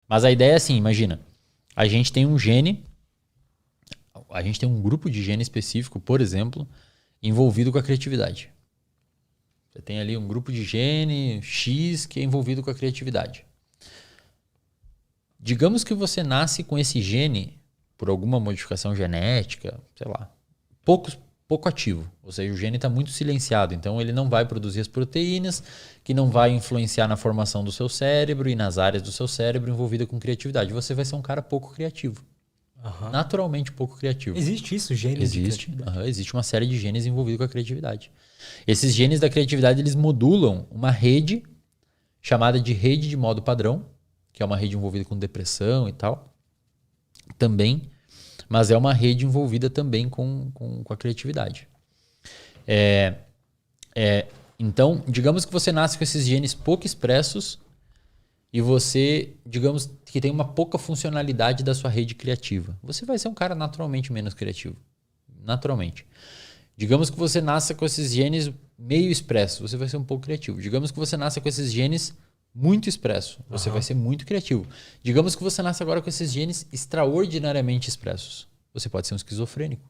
Mas a ideia é assim, imagina. A gente tem um gene, a gente tem um grupo de gene específico, por exemplo, envolvido com a criatividade. Você tem ali um grupo de gene X que é envolvido com a criatividade. Digamos que você nasce com esse gene por alguma modificação genética, sei lá, pouco ativo. Ou seja, o gene está muito silenciado, então ele não vai produzir as proteínas, que não vai influenciar na formação do seu cérebro e nas áreas do seu cérebro envolvida com criatividade. Você vai ser um cara pouco criativo. Uhum. Naturalmente pouco criativo. Existe isso, gene de criatividade? Existe uma série de genes envolvidos com a criatividade. Esses genes da criatividade, eles modulam uma rede chamada de rede de modo padrão, que é uma rede envolvida com depressão e tal, também, mas é uma rede envolvida também com a criatividade. Então, digamos que você nasce com esses genes pouco expressos e você, digamos que tem uma pouca funcionalidade da sua rede criativa. Você vai ser um cara naturalmente menos criativo. Naturalmente. Digamos que você nasça com esses genes meio expressos, você vai ser um pouco criativo. Digamos que você nasça com esses genes muito expressos, você vai ser muito criativo. Digamos que você nasce agora com esses genes extraordinariamente expressos. Você pode ser um esquizofrênico.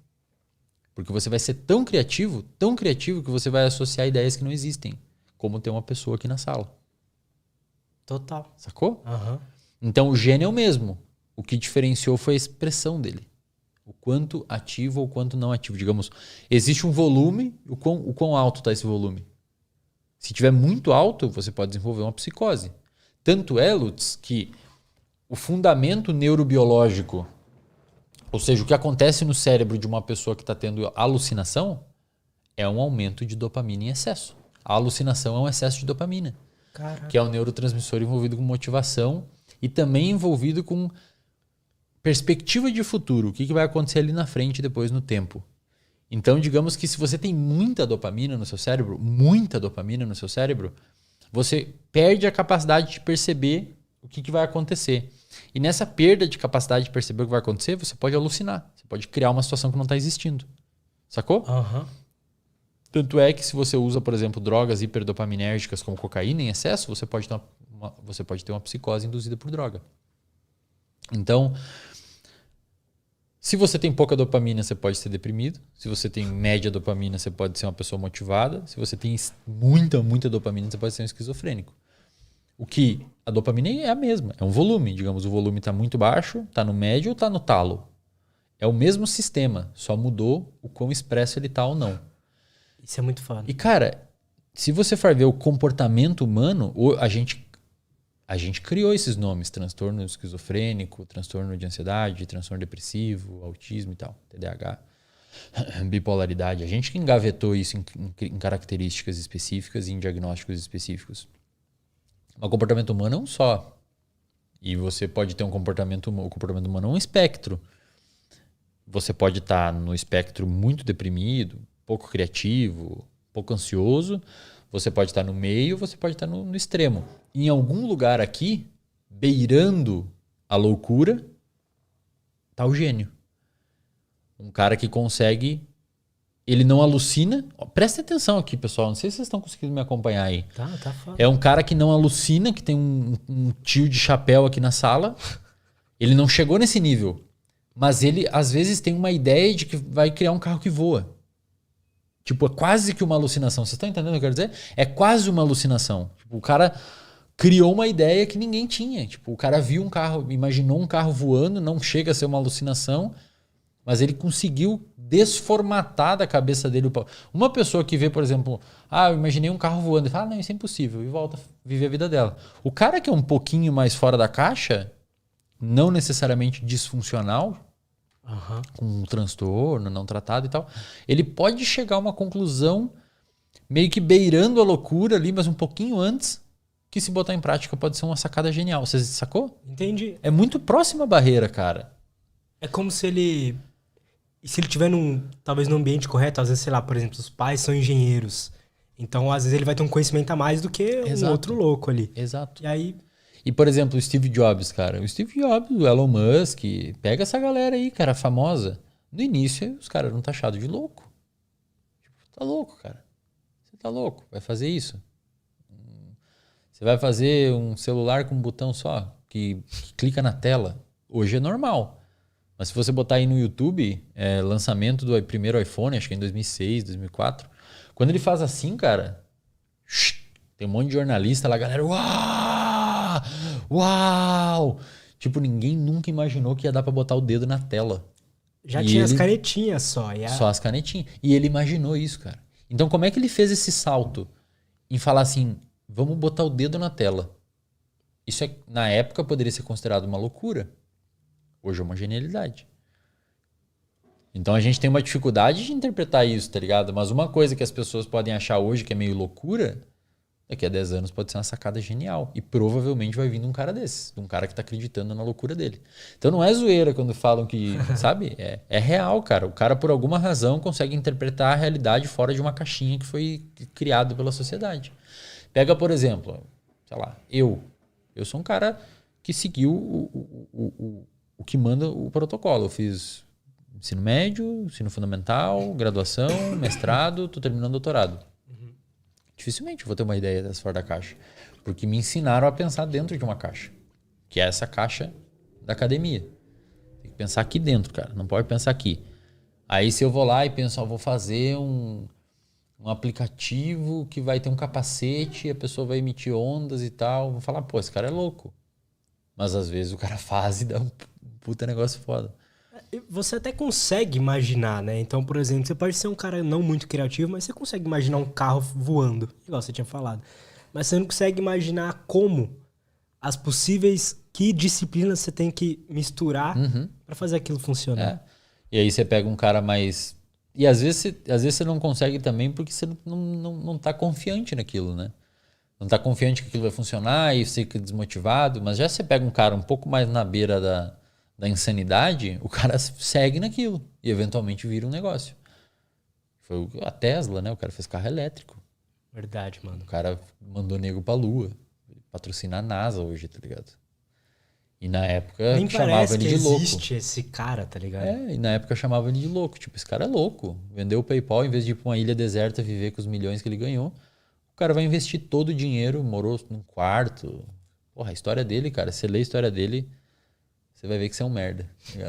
Porque você vai ser tão criativo que você vai associar ideias que não existem. Como ter uma pessoa aqui na sala. Total. Sacou? Uhum. Então o gene é o mesmo. O que diferenciou foi a expressão dele. O quanto ativo ou quanto não ativo. Digamos, existe um volume, o quão alto está esse volume. Se tiver muito alto, você pode desenvolver uma psicose. Tanto é, Lutz, que o fundamento neurobiológico, ou seja, o que acontece no cérebro de uma pessoa que está tendo alucinação, é um aumento de dopamina em excesso. A alucinação é um excesso de dopamina. Caraca. Que é um neurotransmissor envolvido com motivação e também envolvido com perspectiva de futuro. O que vai acontecer ali na frente depois no tempo. Então, digamos que se você tem muita dopamina no seu cérebro, você perde a capacidade de perceber o que vai acontecer. E nessa perda de capacidade de perceber o que vai acontecer, você pode alucinar. Você pode criar uma situação que não está existindo. Sacou? Uhum. Tanto é que se você usa, por exemplo, drogas hiperdopaminérgicas como cocaína em excesso, você pode ter uma psicose induzida por droga. Então, se você tem pouca dopamina, você pode ser deprimido. Se você tem média dopamina, você pode ser uma pessoa motivada. Se você tem muita dopamina, você pode ser um esquizofrênico. O que a dopamina é a mesma, é um volume. Digamos, o volume está muito baixo, está no médio ou está no talo. É o mesmo sistema, só mudou o quão expresso ele está ou não. Isso é muito foda. E, cara, se você for ver o comportamento humano, a gente criou esses nomes, transtorno esquizofrênico, transtorno de ansiedade, transtorno depressivo, autismo e tal, TDAH, bipolaridade. A gente que engavetou isso em características específicas e em diagnósticos específicos. Mas o comportamento humano é um só. E você pode ter o comportamento humano é um espectro. Você pode estar no espectro muito deprimido, pouco criativo, pouco ansioso. Você pode estar no meio, você pode estar no extremo. Em algum lugar aqui, beirando a loucura, está o gênio. Um cara que consegue... Ele não alucina. Presta atenção aqui, pessoal. Não sei se vocês estão conseguindo me acompanhar aí. Tá foda. É um cara que não alucina, que tem um tio de chapéu aqui na sala. Ele não chegou nesse nível. Mas ele, às vezes, tem uma ideia de que vai criar um carro que voa. Tipo, é quase que uma alucinação. Vocês estão entendendo o que eu quero dizer? É quase uma alucinação. Tipo, o cara criou uma ideia que ninguém tinha. Tipo, o cara viu um carro, imaginou um carro voando, não chega a ser uma alucinação, mas ele conseguiu desformatar da cabeça dele. Uma pessoa que vê, por exemplo, eu imaginei um carro voando, e fala, não, isso é impossível, e volta a viver a vida dela. O cara que é um pouquinho mais fora da caixa, não necessariamente disfuncional, com um transtorno não tratado e tal, ele pode chegar a uma conclusão meio que beirando a loucura ali, mas um pouquinho antes, que se botar em prática pode ser uma sacada genial. Você sacou? Entendi. É muito próxima a barreira, cara. É como se ele... E se ele tiver talvez num ambiente correto, às vezes, sei lá, por exemplo, os pais são engenheiros. Então, às vezes, ele vai ter um conhecimento a mais do que um outro louco ali. Exato. E aí... E, por exemplo, o Steve Jobs, cara. O Steve Jobs, o Elon Musk, pega essa galera aí, cara, famosa. No início, os caras eram taxados de louco. Tipo, tá louco, cara. Você tá louco. Vai fazer isso. Você vai fazer um celular com um botão só. que clica na tela, hoje é normal. Mas se você botar aí no YouTube, lançamento do primeiro iPhone, acho que é em 2006, 2004, quando ele faz assim, cara, tem um monte de jornalista lá, galera, uau! Uau! Tipo, ninguém nunca imaginou que ia dar pra botar o dedo na tela. Já tinha as canetinhas só. Só as canetinhas. E ele imaginou isso, cara. Então, como é que ele fez esse salto em falar assim, vamos botar o dedo na tela? Isso, na época, poderia ser considerado uma loucura. Hoje é uma genialidade. Então, a gente tem uma dificuldade de interpretar isso, tá ligado? Mas uma coisa que as pessoas podem achar hoje que é meio loucura, daqui a 10 anos pode ser uma sacada genial. E provavelmente vai vir de um cara desses. De um cara que tá acreditando na loucura dele. Então não é zoeira quando falam que, sabe? É real, cara. O cara, por alguma razão, consegue interpretar a realidade fora de uma caixinha que foi criada pela sociedade. Pega, por exemplo, sei lá, eu sou um cara que seguiu o que manda o protocolo. Eu fiz ensino médio, ensino fundamental, graduação, mestrado, tô terminando doutorado. Dificilmente eu vou ter uma ideia dessa fora da caixa. Porque me ensinaram a pensar dentro de uma caixa. Que é essa caixa da academia. Tem que pensar aqui dentro, cara. Não pode pensar aqui. Aí se eu vou lá e penso, vou fazer um aplicativo que vai ter um capacete e a pessoa vai emitir ondas e tal. Vou falar, pô, esse cara é louco. Mas às vezes o cara faz e dá um puta negócio foda. Você até consegue imaginar, né? Então, por exemplo, você pode ser um cara não muito criativo, mas você consegue imaginar um carro voando, igual você tinha falado. Mas você não consegue imaginar como as possíveis, que disciplinas você tem que misturar para fazer aquilo funcionar. E aí você pega um cara mais... E às vezes você não consegue também porque você não tá confiante naquilo, né? Não tá confiante que aquilo vai funcionar e você fica desmotivado. Mas já você pega um cara um pouco mais na beira da insanidade, o cara segue naquilo e eventualmente vira um negócio. Foi a Tesla, né? O cara fez carro elétrico. Verdade, mano. O cara mandou nego pra lua. Patrocina a NASA hoje, tá ligado? E na época nem chamava ele de louco. Existe esse cara, tá ligado? E na época chamava ele de louco. Tipo, esse cara é louco. Vendeu o PayPal, em vez de ir pra uma ilha deserta viver com os milhões que ele ganhou, o cara vai investir todo o dinheiro, morou num quarto. Porra, a história dele, cara, você lê a história dele, você vai ver que você é um merda. Tá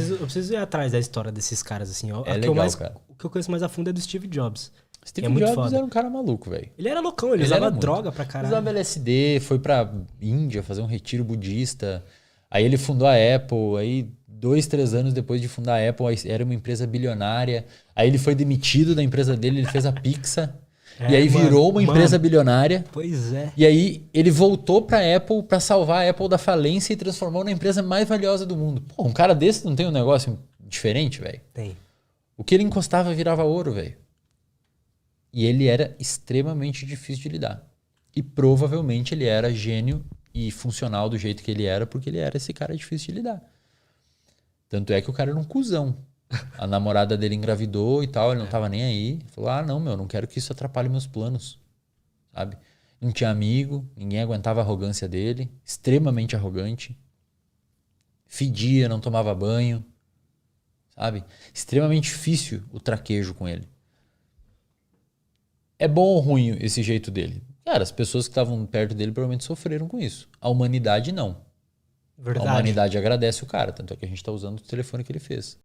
eu preciso ir atrás da história desses caras, assim. Ó. Legal, cara. O que eu conheço mais a fundo é do Steve Jobs. Steve Jobs era um cara maluco, velho. Ele era loucão, ele usava droga pra caralho. Usava LSD, foi pra Índia fazer um retiro budista. Aí ele fundou a Apple, aí 2, 3 anos depois de fundar a Apple, era uma empresa bilionária. Aí ele foi demitido da empresa dele, ele fez a Pixar. E aí virou uma empresa bilionária. Pois é. E aí ele voltou pra Apple pra salvar a Apple da falência e transformou na empresa mais valiosa do mundo. Pô, um cara desse não tem um negócio diferente, velho? Tem. O que ele encostava virava ouro, velho. E ele era extremamente difícil de lidar. E provavelmente ele era gênio e funcional do jeito que ele era, porque ele era esse cara difícil de lidar. Tanto é que o cara era um cuzão. A namorada dele engravidou e tal, ele não tava nem aí. Falou, não, não quero que isso atrapalhe meus planos. Sabe? Não tinha amigo, ninguém aguentava a arrogância dele. Extremamente arrogante. Fedia, não tomava banho. Sabe? Extremamente difícil o traquejo com ele. É bom ou ruim esse jeito dele? Cara, as pessoas que estavam perto dele provavelmente sofreram com isso. A humanidade não. Verdade. A humanidade agradece o cara, tanto é que a gente está usando o telefone que ele fez.